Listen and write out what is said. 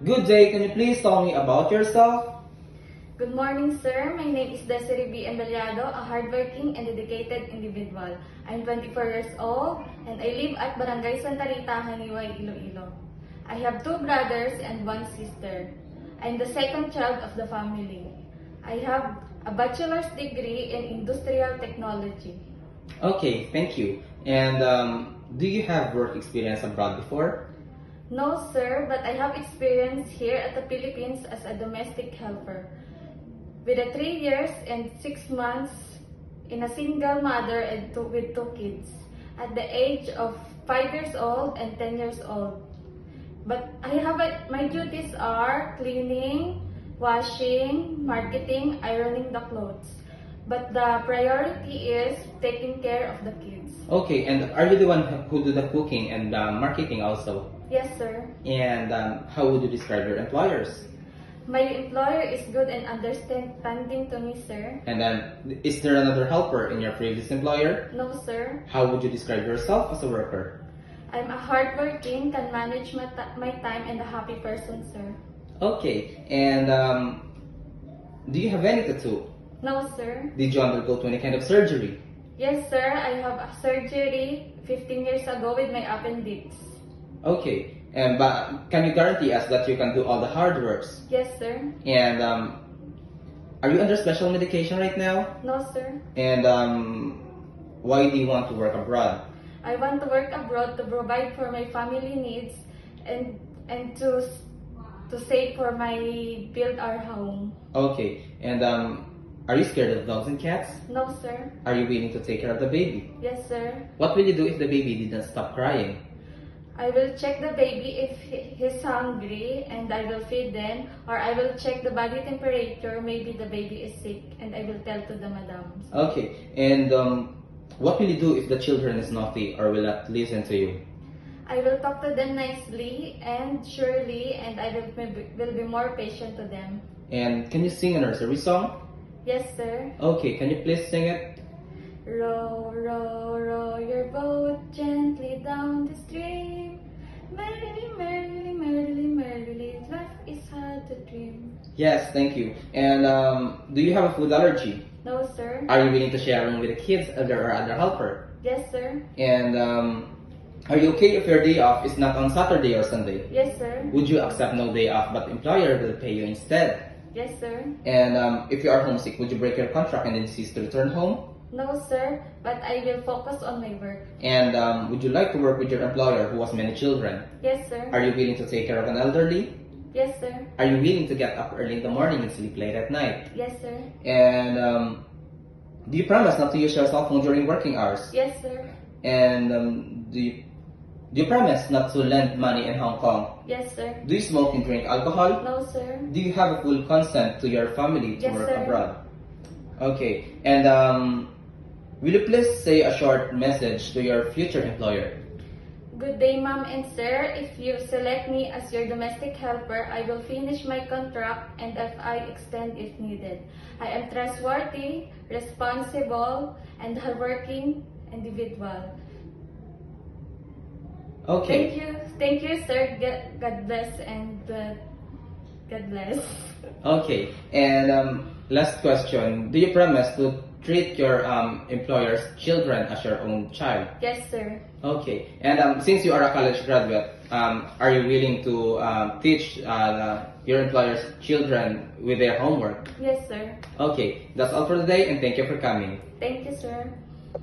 Good day, can you please tell me about yourself? Good morning, sir. My name is Desiree B. Embellado, a hardworking and dedicated individual. I'm 24 years old and I live at Barangay Santa Rita, Haniway, Iloilo. I have two brothers and one sister. I'm the second child of the family. I have a bachelor's degree in industrial technology. Okay, thank you. And do you have work experience abroad before? No, sir, but I have experience here at the Philippines as a domestic helper. With a 3 years and 6 months in a single mother and with two kids at the age of 5 years old and 10 years old. But my duties are cleaning, washing, marketing, ironing the clothes. But the priority is taking care of the kids. Okay, and are you the one who do the cooking and marketing also? Yes, sir. And how would you describe your employers? My employer is good and understanding to me, sir. And then, is there another helper in your previous employer? No, sir. How would you describe yourself as a worker? I'm a hardworking, can manage my time, and a happy person, sir. Okay, and do you have any tattoo? No, sir. Did you undergo to any kind of surgery? Yes, sir. I have a surgery 15 years ago with my appendix. Okay, and but can you guarantee us that you can do all the hard works? Yes, sir. And are you under special medication right now? No, sir. And why do you want to work abroad? I want to work abroad to provide for my family needs and to save for my build our home. Okay, and are you scared of dogs and cats? No, sir. Are you willing to take care of the baby? Yes, sir. What will you do if the baby didn't stop crying? I will check the baby if he's hungry and I will feed them, or I will check the body temperature, maybe the baby is sick, and I will tell to the madams. Okay, and what will you do if the children is naughty or will not listen to you? I will talk to them nicely and surely, and I will be more patient to them. And can you sing a nursery song? Yes, sir. Okay, can you please sing it? Row, row, row your boat gently down the stream. Merrily, merrily, merrily, merrily, life is hard to dream. Yes, thank you. And do you have a food allergy? No, sir. Are you willing to share room with the kids or other helper? Yes, sir. And are you okay if your day off is not on Saturday or Sunday? Yes, sir. Would you accept no day off but employer will pay you instead? Yes, sir. And if you are homesick, would you break your contract and insist to return home? No, sir, but I will focus on my work. And would you like to work with your employer who has many children? Yes, sir. Are you willing to take care of an elderly? Yes, sir. Are you willing to get up early in the morning and sleep late at night? Yes, sir. And do you promise not to use your cell phone during working hours? Yes, sir. And do you promise not to lend money in Hong Kong? Yes, sir. Do you smoke and drink alcohol? No, sir. Do you have a full consent to your family to Yes, work sir. abroad? Okay. And will you please say a short message to your future employer? Good day, ma'am and sir. If you select me as your domestic helper, I will finish my contract and if I extend if needed. I am trustworthy, responsible, and hardworking individual. Okay. Thank you, sir. God bless and God bless. Okay. And last question. Do you promise to treat your employer's children as your own child? Yes, sir. Okay. And since you are a college graduate, are you willing to teach your employer's children with their homework? Yes, sir. Okay. That's all for today, and thank you for coming. Thank you, sir.